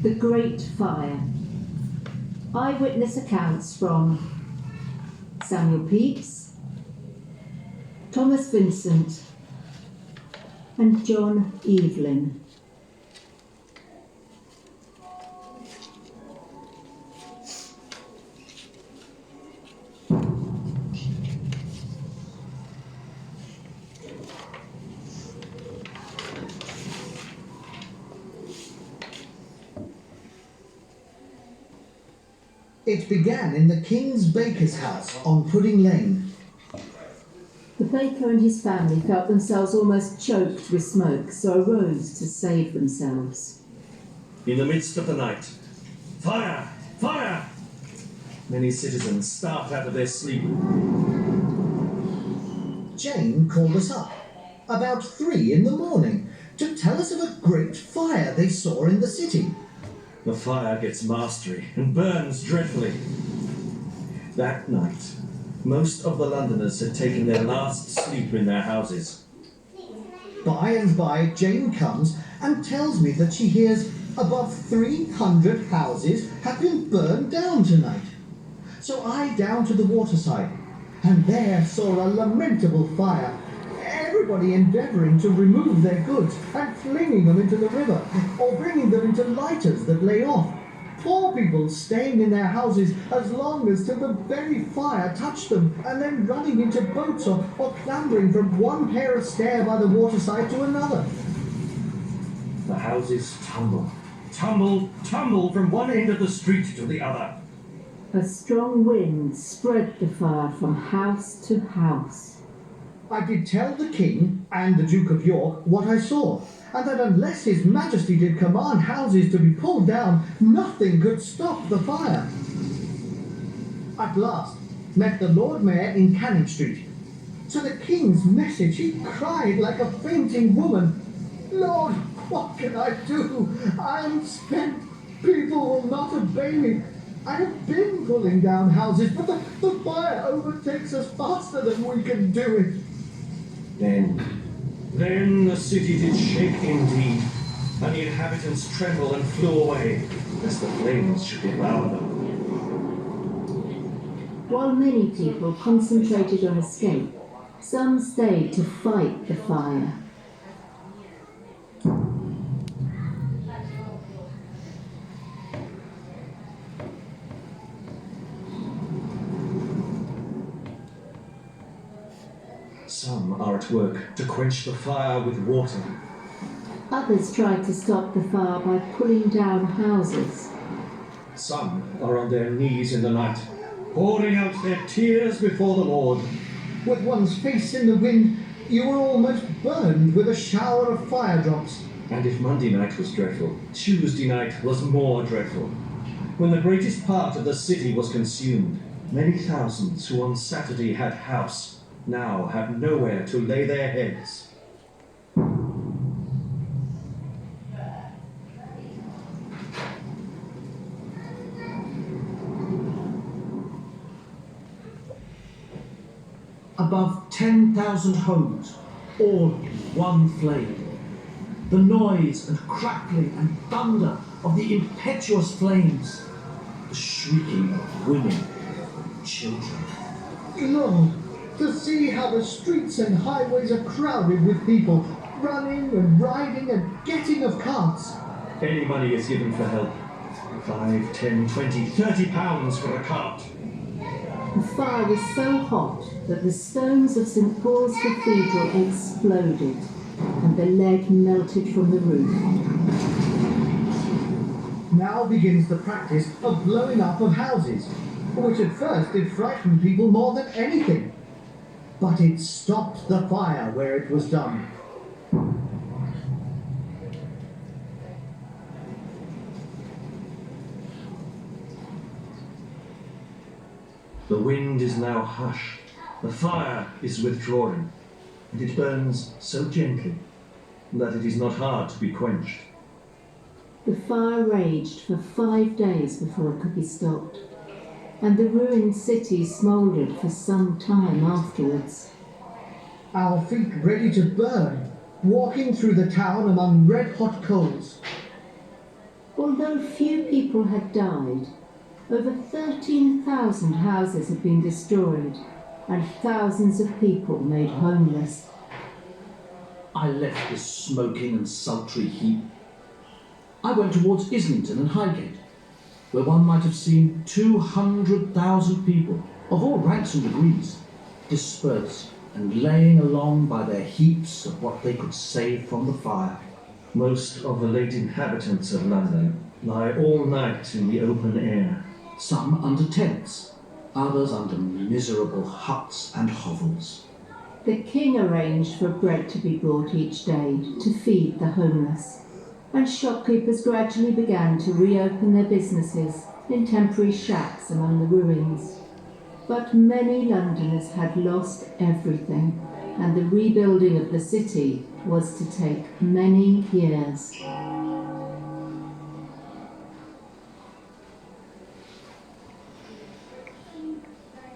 The Great Fire. Eyewitness accounts from Samuel Pepys, Thomas Vincent, and John Evelyn. It began in the King's baker's house on Pudding Lane. The baker and his family felt themselves almost choked with smoke, so arose to save themselves. In the midst of the night, fire! Fire! Many citizens start out of their sleep. Jane called us up, about 3 in the morning, to tell us of a great fire they saw in the city. The fire gets mastery and burns dreadfully. That night, most of the Londoners had taken their last sleep in their houses. By and by, Jane comes and tells me that she hears above 300 houses have been burned down tonight. So I down to the waterside, and there saw a lamentable fire. Everybody endeavouring to remove their goods and flinging them into the river, or bringing them into lighters that lay off. Poor people staying in their houses as long as till the very fire touched them, and then running into boats or clambering from one pair of stair by the waterside to another. The houses tumble from one end of the street to the other. A strong wind spread the fire from house to house. I did tell the King and the Duke of York what I saw, and that unless His Majesty did command houses to be pulled down, nothing could stop the fire. At last, met the Lord Mayor in Canning Street. To the King's message he cried like a fainting woman, "Lord, what can I do? I am spent. People will not obey me. I have been pulling down houses, but the fire overtakes us faster than we can do it." Then the city did shake indeed, and the inhabitants trembled and flew away, lest the flames should devour them. While many people concentrated on escape, some stayed to fight the fire. Some are at work to quench the fire with water. Others tried to stop the fire by pulling down houses. Some are on their knees in the night, pouring out their tears before the Lord. With one's face in the wind, you were almost burned with a shower of fire drops. And if Monday night was dreadful, Tuesday night was more dreadful. When the greatest part of the city was consumed, many thousands who on Saturday had house now have nowhere to lay their heads. Above 10,000 homes, all in one flame. The noise and crackling and thunder of the impetuous flames. The shrieking of women and children. Lord, to see how the streets and highways are crowded with people, running and riding and getting of carts. Any money is given for help. 5, 10, 20, 30 pounds for a cart. The fire was so hot that the stones of St. Paul's Cathedral exploded and the lead melted from the roof. Now begins the practice of blowing up of houses, which at first did frighten people more than anything. But it stopped the fire where it was done. The wind is now hushed, the fire is withdrawing, and it burns so gently that it is not hard to be quenched. The fire raged for 5 days before it could be stopped, and the ruined city smouldered for some time afterwards. Our feet ready to burn, walking through the town among red-hot coals. Although few people had died, over 13,000 houses had been destroyed and thousands of people made homeless. I left this smoking and sultry heap. I went towards Islington and Highgate, where one might have seen 200,000 people of all ranks and degrees dispersed and laying along by their heaps of what they could save from the fire. Most of the late inhabitants of London lie all night in the open air. Some under tents, others under miserable huts and hovels. The king arranged for bread to be brought each day to feed the homeless, and shopkeepers gradually began to reopen their businesses in temporary shacks among the ruins. But many Londoners had lost everything, and the rebuilding of the city was to take many years.